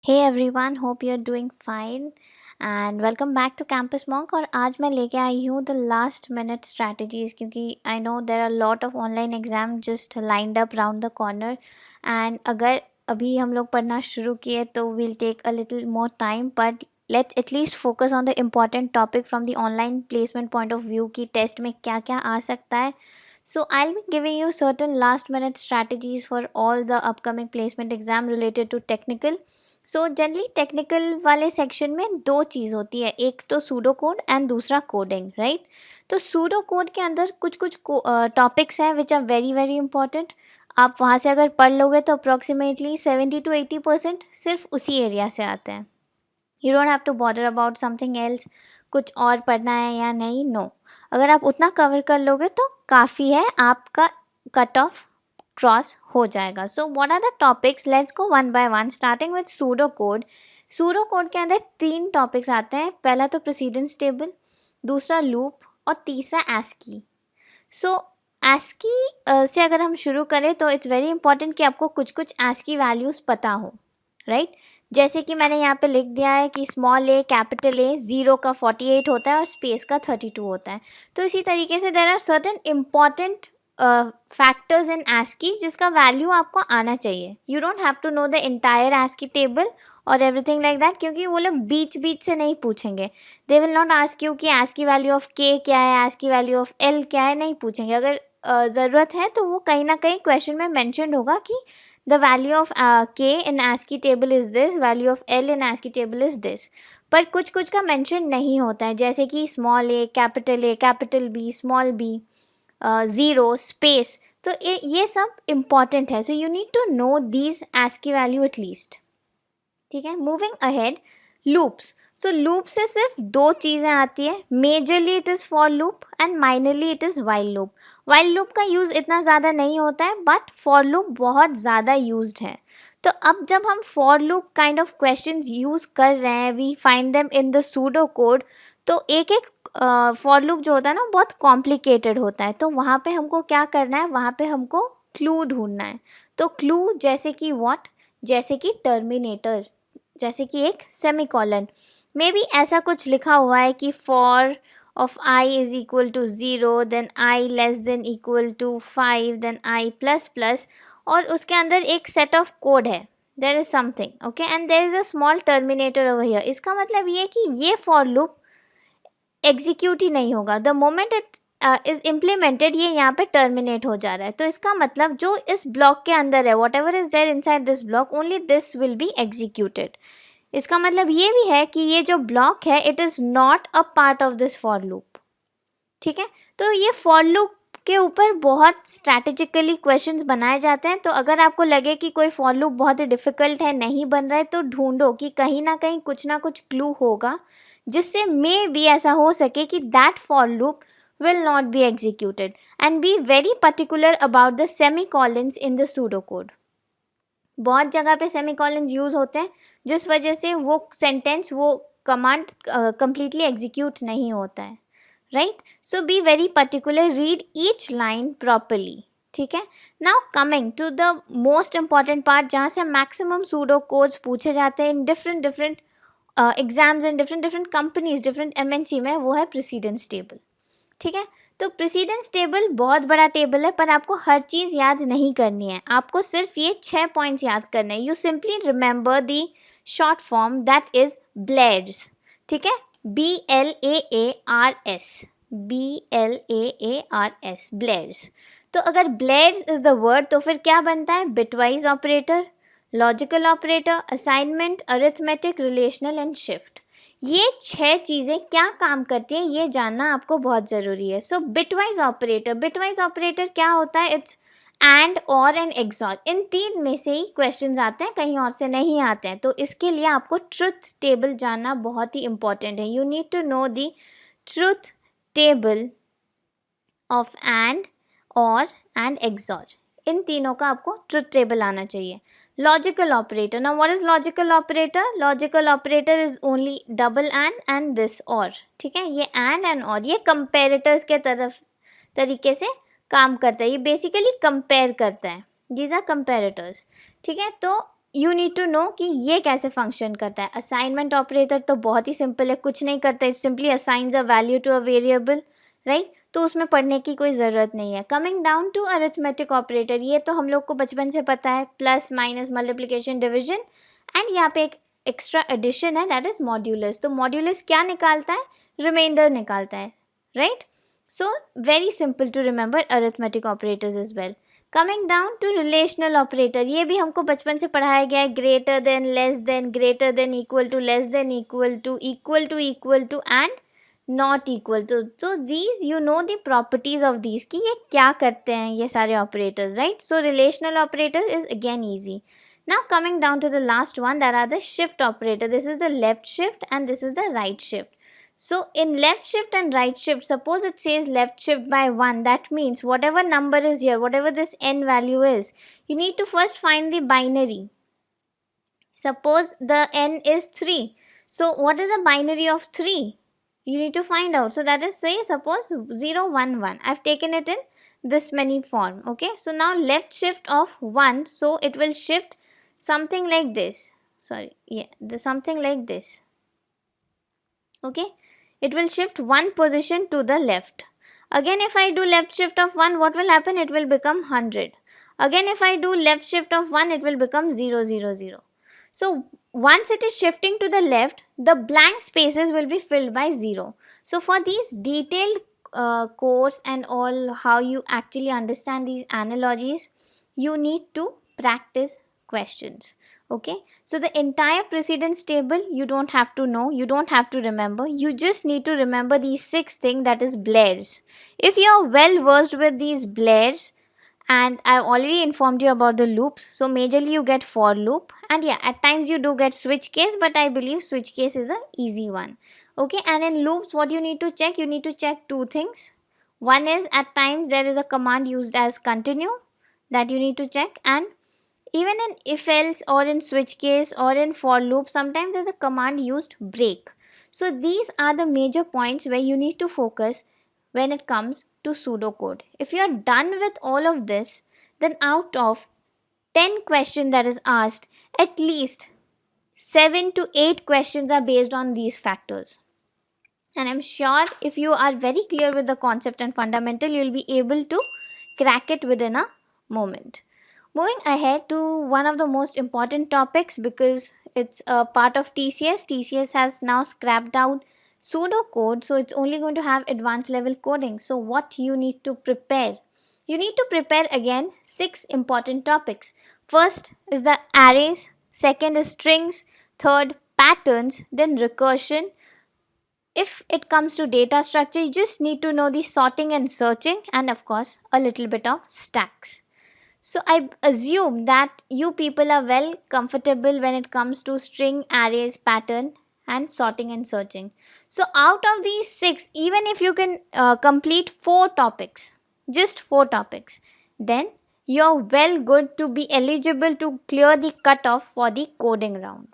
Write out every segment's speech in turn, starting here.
Hey everyone, hope you are doing fine and welcome back to Campus Monk. और आज मैं लेके आई हूँ द लास्ट मिनट स्ट्रैटेजीज़, क्योंकि I know there are lot of online exam just lined up round the corner. And अगर अभी हम लोग पढ़ना शुरू किए तो will take a little more time, but let's at least focus on the important topic from the online placement point of view कि test में क्या क्या आ सकता है. So I'll be giving you certain last minute strategies for all the upcoming placement exam related to technical. So generally technical वाले section में दो चीज़ होती है, एक तो सूडो कोड एंड दूसरा कोडिंग, राइट. तो सूडो कोड के अंदर कुछ कुछ टॉपिक्स हैं which are very very important. आप वहाँ से अगर पढ़ लोगे तो अप्रॉक्सीमेटली 70 to 80% सिर्फ उसी एरिया से आते हैं. You don't have to bother about something else, कुछ और पढ़ना है या नहीं, नो. अगर आप उतना कवर कर लोगे तो काफ़ी है, आपका कट ऑफ क्रॉस हो जाएगा. So what are the topics, let's go one by one starting with pseudo code. Pseudo code के अंदर 3 टॉपिक्स आते हैं. पहला तो प्रेसिडेंस टेबल, दूसरा लूप और तीसरा एस्की. सो एस्की से अगर हम शुरू करें तो इट्स वेरी इंपॉर्टेंट कि आपको कुछ कुछ एस्की वैल्यूज़ पता हो, राइट. जैसे कि मैंने यहाँ पे लिख दिया है कि small A capital A, zero का 48 होता है और स्पेस का 32 होता है. तो इसी तरीके से there are certain important factors in ASCII जिसका वैल्यू आपको आना चाहिए. You don't have to know the entire ASCII table और एवरीथिंग लाइक दैट, क्योंकि वो लोग बीच बीच से नहीं पूछेंगे. They will not ask you कि ASCII वैल्यू ऑफ के क्या है, ASCII वैल्यू ऑफ एल क्या है, नहीं पूछेंगे. अगर ज़रूरत है तो वो कहीं ना कहीं क्वेश्चन में मैंशन होगा कि the value of k in ASCII table is this, value of l in ASCII table is this. पर कुछ कुछ का मेंशन नहीं होता है, जैसे कि small A capital B, small B, zero, space. तो ये सब इम्पॉर्टेंट है. So you need to know these ASCII value at least, ठीक है. Moving ahead, loops. So loop से सिर्फ दो चीज़ें आती है. Majorly it is for loop and minorly it is while loop. While loop का यूज़ इतना ज़्यादा नहीं होता है, बट फॉर लूप बहुत ज़्यादा यूज्ड है. तो अब जब हम for loop kind of questions use कर रहे हैं, we find them in the pseudo code. तो एक एक फॉर लूप जो होता है ना बहुत कॉम्प्लिकेटेड होता है. तो वहाँ पे हमको क्या करना है, वहाँ पे हमको क्लू ढूंढना है. तो क्लू जैसे कि व्हाट, जैसे कि टर्मिनेटर, जैसे कि एक सेमीकोलन. मे बी ऐसा कुछ लिखा हुआ है कि for of i is equal to 0, then i less than equal to 5, then i plus plus, और उसके अंदर एक सेट ऑफ कोड है. There is something, okay, and there is a small terminator over here. इसका मतलब ये कि ये फॉर लूप एग्जीक्यूट ही नहीं होगा. The moment it is implemented, ये यहाँ पे टर्मिनेट हो जा रहा है. तो इसका मतलब जो इस ब्लॉक के अंदर है, whatever is there inside this block, only this will be executed. इसका मतलब ये भी है कि ये जो ब्लॉक है it is not a part of this for loop, ठीक है. तो ये फॉर लूप के ऊपर बहुत स्ट्रैटेजिकली क्वेश्चंस बनाए जाते हैं. तो अगर आपको लगे कि कोई फॉर लूप बहुत ही डिफ़िकल्ट है, नहीं बन रहा है, तो ढूंढो कि कहीं ना कुछ क्लू होगा जिससे मे भी ऐसा हो सके कि that for loop will not be executed. And be very particular about the semicolons in the pseudocode. बहुत जगह पे सेमीकोलन्स यूज़ होते हैं जिस वजह से वो सेंटेंस, वो कमांड completely एग्जीक्यूट नहीं होता है, right. So be very particular, read each line properly, ठीक है. Now coming to the most important part, जहाँ से मैक्सिमम सूडो कोड्स पूछे जाते हैं in different different exams in different different companies, different MNC में, वो है प्रेसिडेंस टेबल, ठीक है. तो प्रेसिडेंस टेबल बहुत बड़ा टेबल है, पर आपको हर चीज़ याद नहीं करनी है. आपको सिर्फ ये 6 पॉइंट्स याद करने हैं. You simply remember the short form that is blades, ठीक है. BLAARS, BLAARS, blades. तो अगर ब्लेड्स इज द वर्ड तो फिर क्या बनता है, bitwise operator, logical operator, assignment, arithmetic, relational and shift. ये 6 चीज़ें क्या काम करती हैं ये जानना आपको बहुत ज़रूरी है. सो बिटवाइज ऑपरेटर क्या होता है, it's and, or and, xor. इन 3 में से ही क्वेश्चंस आते हैं, कहीं और से नहीं आते हैं. तो इसके लिए आपको ट्रुथ टेबल जानना बहुत ही इंपॉर्टेंट है. You need to know the truth table of and, or and, xor. इन तीनों का आपको ट्रुथ टेबल आना चाहिए. Logical operator, now what is logical operator? Logical operator is only double and this or, ठीक है. ये एंड और, ये कंपेरेटर्स के तरीके से काम करता है. ये बेसिकली कंपेयर करता है. दीज आर कंपेरेटर्स, ठीक है. तो यू नीड टू नो कि ये कैसे फंक्शन करता है. असाइनमेंट ऑपरेटर तो बहुत ही सिंपल है, कुछ नहीं करता, it simply assigns a value to a variable, right. तो उसमें पढ़ने की कोई ज़रूरत नहीं है. Coming down to arithmetic operator, ये तो हम लोग को बचपन से पता है, plus minus multiplication division, and यहाँ पे एक एक्स्ट्रा एडिशन है, दैट इज मॉड्यूलस. तो मॉड्यूलस क्या निकालता है? रिमाइंडर निकालता है, right. So very simple to remember arithmetic operators is well. Coming down to relational operator, ये भी हमको बचपन से पढ़ाया गया है, greater than, less than, greater than, equal to, less than, equal to, equal to and not equal to. तो these you know the properties of these कि ये क्या करते हैं ये सारे operators, right. So relational operator is again easy. Now coming down to the last one, that are the shift operator. This is the left shift and this is the right shift. So in left shift and right shift, suppose it says left shift by 1, that means whatever number is here, whatever this n value is, you need to first find the binary. Suppose the n is 3. So what is the binary of 3? You need to find out. So that is, say, suppose 0, 1, 1. I've taken it in this many form. Okay. So now left shift of 1. So it will shift something like this. Sorry. Yeah. Something like this. Okay. It will shift one position to the left. Again, if I do left shift of 1, what will happen? It will become 100. Again, if I do left shift of 1, it will become 0, 0, 0. So once it is shifting to the left, the blank spaces will be filled by 0. So for these detailed course and all, how you actually understand these analogies, you need to practice questions. Okay, so the entire precedence table you don't have to know, you don't have to remember, you just need to remember these 6 things, that is Blair's. If you are well versed with these Blair's, and I've already informed you about the loops, so majorly you get for loop, and yeah, at times you do get switch case, but I believe switch case is an easy one. Okay, and in loops what you need to check, you need to check 2 things. One is, at times there is a command used as continue, that you need to check. And even in if else or in switch case or in for loop, sometimes there's a command used break. So these are the major points where you need to focus when it comes to pseudocode. If you are done with all of this, then out of 10 questions that is asked, at least 7 to 8 questions are based on these factors. And I'm sure if you are very clear with the concept and fundamental, you'll be able to crack it within a moment. Moving ahead to one of the most important topics, because it's a part of TCS. TCS has now scrapped out pseudocode, so it's only going to have advanced level coding. So what you need to prepare? You need to prepare again 6 important topics. First is the arrays, second is strings, third patterns, then recursion. If it comes to data structure, you just need to know the sorting and searching, and of course a little bit of stacks. So I assume that you people are well comfortable when it comes to string, arrays, pattern, and sorting and searching. So out of these 6, even if you can complete 4 topics, just 4 topics, then you're well good to be eligible to clear the cutoff for the coding round.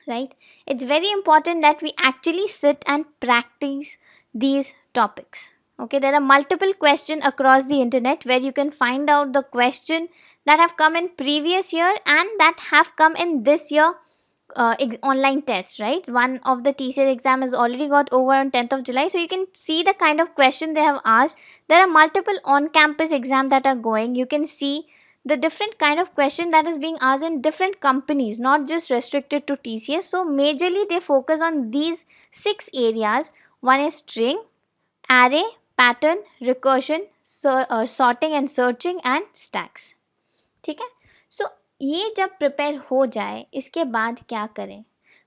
Right? It's very important that we actually sit and practice these topics. Okay, there are multiple questions across the internet where you can find out the question that have come in previous year and that have come in this year online test, right? One of the TCS exam has already got over on 10th of July, so you can see the kind of question they have asked. There are multiple on-campus exams that are going. You can see the different kind of question that is being asked in different companies, not just restricted to TCS. So majorly they focus on these 6 areas. One is string, array, pattern, recursion, sorting and searching, and stacks. ठीक है. सो ये जब prepare हो जाए, इसके बाद क्या करें?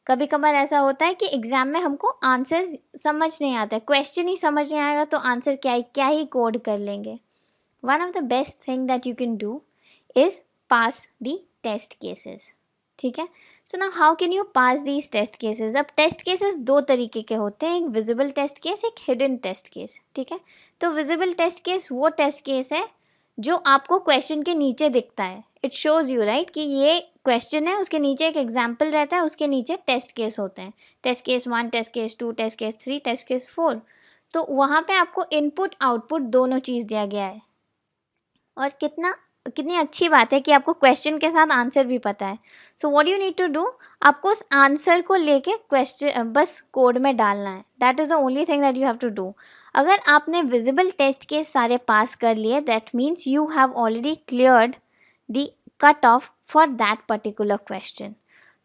कभी कभार ऐसा होता है कि एग्ज़ाम में हमको आंसर समझ नहीं आता है, क्वेश्चन ही समझ नहीं आएगा तो आंसर क्या ही कोड कर लेंगे. One of the best thing that you can do is pass the test cases. ठीक है. So now how can you pass these test cases? अब टेस्ट केसेस 2 तरीके के होते हैं, एक विजिबल टेस्ट केस, एक हिडन टेस्ट केस. ठीक है. तो विजिबल टेस्ट केस वो टेस्ट केस है जो आपको क्वेश्चन के नीचे दिखता है. इट शोज़ यू, राइट, कि ये क्वेश्चन है, उसके नीचे एक एग्जाम्पल रहता है, उसके नीचे टेस्ट केस होते हैं. Test case 1, test case 2, test case 3, test case 4. तो वहाँ पे आपको इनपुट आउटपुट दोनों चीज़ दिया गया है. और कितना कितनी अच्छी बात है कि आपको क्वेश्चन के साथ आंसर भी पता है. So what you need to do, आपको उस आंसर को लेके क्वेश्चन बस कोड में डालना है. That is the only thing that you have to do. अगर आपने विजिबल टेस्ट के सारे पास कर लिए, that means you have already cleared the cutoff for that particular question.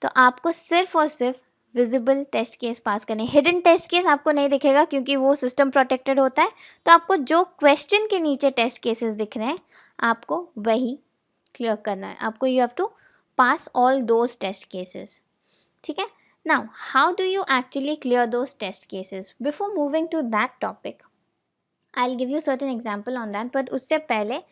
तो आपको सिर्फ और सिर्फ विजिबल टेस्ट केस पास करने. हिडन टेस्ट केस आपको नहीं दिखेगा क्योंकि वो सिस्टम प्रोटेक्टेड होता है. तो आपको जो क्वेश्चन के नीचे टेस्ट केसेस दिख रहे हैं आपको वही क्लियर करना है. आपको you have to pass all those test cases. ठीक है. Now how do you actually clear those test cases? Before moving to that topic I will give you certain example on that. But उससे पहले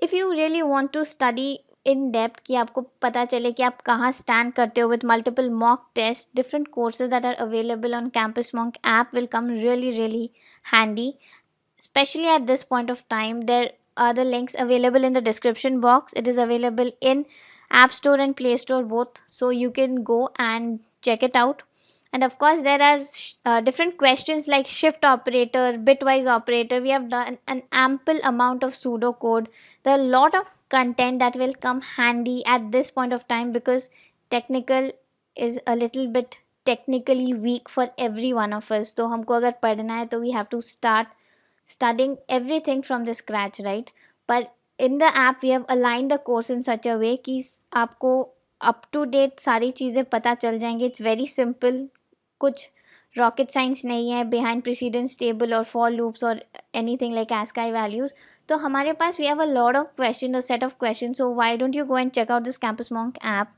if you really want to study in depth, कि आपको पता चले कि आप कहाँ stand करते हो with multiple mock test, different courses that are available on campus monk app will come really handy. Especially at this point of time, there are the links available in the description box. It is available in App Store and Play Store both, so you can go and check it out. And of course there are different questions like shift operator, bitwise operator. We have done an ample amount of pseudocode. There are a lot of content that will come handy at this point of time, because technical is a little bit technically weak for every one of us. तो हमको अगर पढ़ना है तो we have to start studying everything from the scratch, right? But in the app we have aligned the course in such a way कि आपको up to date सारी चीज़ें पता चल जाएंगी. It's very simple. कुछ रॉकेट साइंस नहीं है बिहाइंड प्रेसिडेंस टेबल और फॉर लूप्स और एनीथिंग लाइक ASCII वैल्यूज़. तो हमारे पास we have a lot of question, a set of question. So why don't you go and check out this Campus monk app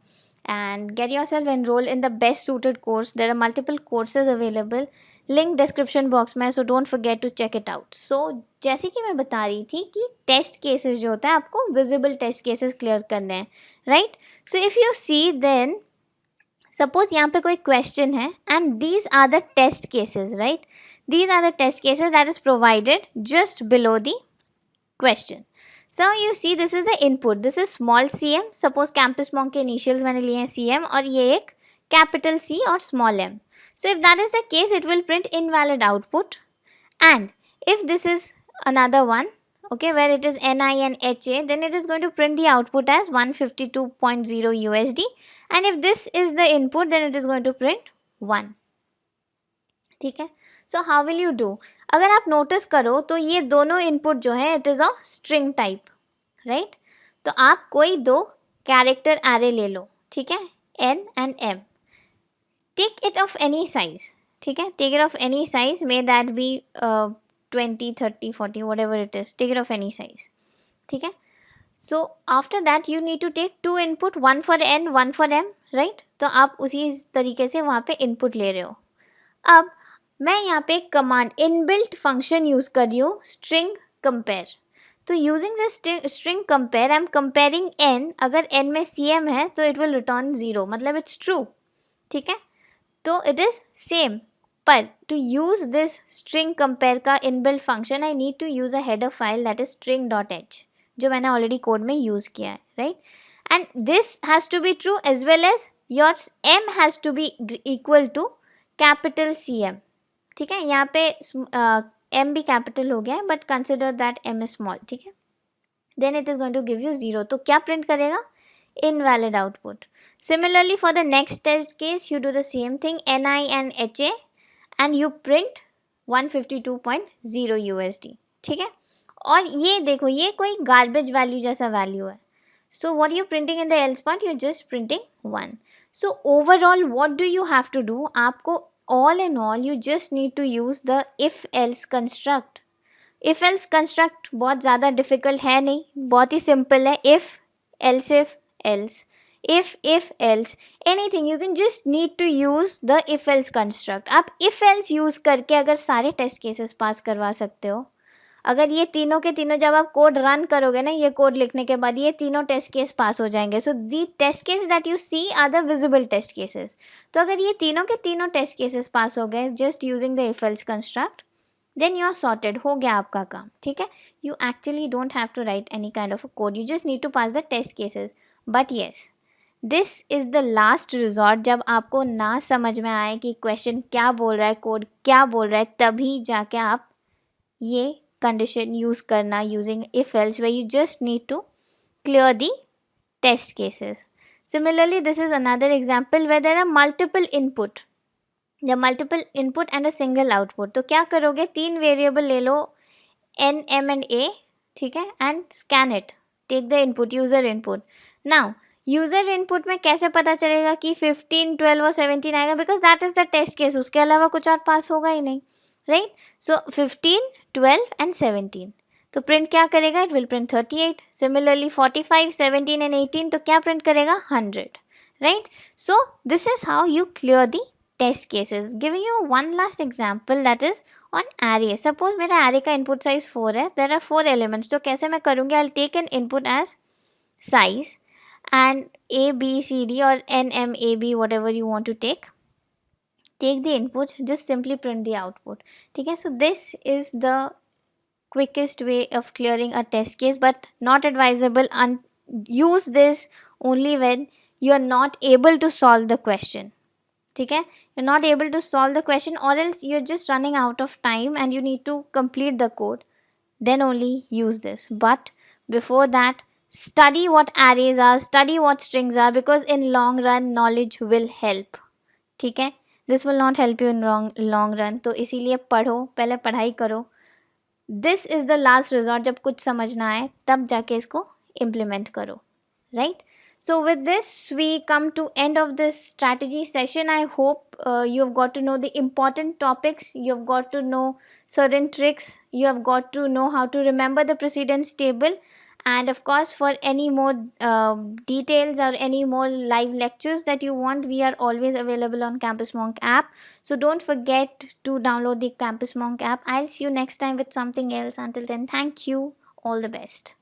and get yourself enrolled in the best suited course. There are multiple courses available, link description box में, so don't forget to check it out. So जैसे कि मैं बता रही थी कि test cases जो होता है आपको विजिबल टेस्ट केसेस क्लियर करने हैं, right? So if you see then suppose यहाँ पे कोई क्वेश्चन है and these are the test cases, right? These are the test cases that is provided just below the question. So you see this is the input. This is small cm. Suppose campus monk के initials मैंने लिए हैं cm और ये एक capital C और small m. So if that is the case, it will print invalid output. And if this is another one, okay, where it is ni and ha, then it is going to print the output as 152.0 USD. And if this is the input, then it is going to print 1. ठीक है. So how will you do? अगर आप notice करो तो ये दोनों input जो है it is of string type, right? तो आप कोई दो कैरेक्टर एरे ले लो, ठीक है, N and M. Take it of any size, ठीक है, take it of any size, may that be 20, 30, 40, whatever it is, take it of any size, ठीक है. So after that you need to take two input, one for N, one for M, right? तो आप उसी तरीके से वहाँ पे input ले रहे हो. अब मैं यहाँ पे एक कमांड इनबिल्ट फंक्शन यूज़ कर रही हूँ, स्ट्रिंग कंपेयर. तो using this string compare I am comparing N. अगर एन में सी एम है तो इट विल रिटर्न 0, मतलब इट्स ट्रू, ठीक है. तो इट इज़ सेम. पर to use this string compare का inbuilt function I need to use a header file that is string.h, जो मैंने ऑलरेडी कोड में यूज़ किया है, right? And this has to be true as well as your M has to be equal to capital C M, ठीक है. यहाँ पे M भी कैपिटल हो गया है but consider that M is small, ठीक है. Then it is going to give you 0. तो क्या प्रिंट करेगा? Invalid output. Similarly for the next test case you do the same thing, N I and H A, and you print 152.0 USD, ठीक है. और ये देखो ये कोई गार्बेज वैल्यू जैसा वैल्यू है. So what you printing in the else part, you just printing 1. So overall what do you have to do? आपको all in all you just need to use the if else construct. if else construct बहुत ज़्यादा difficult है नहीं, बहुत ही simple है. if else if else anything, you can just need to use the if else construct. आप if else use करके अगर सारे टेस्ट केसेस पास करवा सकते हो. अगर ये तीनों के तीनों जब आप कोड रन करोगे ना, ये कोड लिखने के बाद ये तीनों टेस्ट केस पास हो जाएंगे. So the test case that you see are the visible test cases. तो अगर ये तीनों के तीनों टेस्ट केसेस पास हो गए just using the if else construct, then you are sorted, हो गया आपका काम, ठीक है. You actually don't have to write any kind of a code, you just need to pass the test cases. But yes, this is the last resort. जब आपको ना समझ में आए कि क्वेश्चन क्या बोल रहा है, कोड क्या बोल रहा है, तभी जाके आप ये condition use करना using if else, where you just need to clear the test cases. Similarly, this is another example where there are multiple input, the multiple input and a single output. तो क्या करोगे, 3 variable ले लो n, m and a, ठीक है, and scan it, take the input, user input. Now user input में कैसे पता चलेगा कि 15, 12 और 17 आएगा, because that is the test case, उसके अलावा कुछ और पास होगा ही नहीं, राइट. सो 15, 12 एंड 17, तो प्रिंट क्या करेगा, it will print 38. Similarly 45, 17 and 18, तो क्या प्रिंट करेगा, 100, right. So this is how you clear the test cases. Giving you one last example, that is on array. Suppose मेरा array का input size 4 है, there are 4 elements, तो कैसे मैं करूँगी, I'll take an input as size and a b c d or n m a b, whatever you want to take the input, just simply print the output, ठीक है. So this is the quickest way of clearing a test case, but not advisable, and use this only when you are not able to solve the question, ठीक है. You're not able to solve the question, or else you're just running out of time and you need to complete the code, then only use this. But before that, study what arrays are, study what strings are, because in long run knowledge will help, ठीक है. This will not help you in long run, तो इसीलिए पढ़ो, पहले पढ़ाई करो. This is the last resort, जब कुछ समझ ना आए तब जाके इसको इम्प्लीमेंट करो, right. So with this, we come to end of this strategy session. I hope you have got to know the important topics, you have got to know certain tricks, you have got to know how to remember the precedence table. And of course, for any more details or any more live lectures that you want, we are always available on Campus Monk app. So don't forget to download the Campus Monk app. I'll see you next time with something else. Until then, thank you. All the best.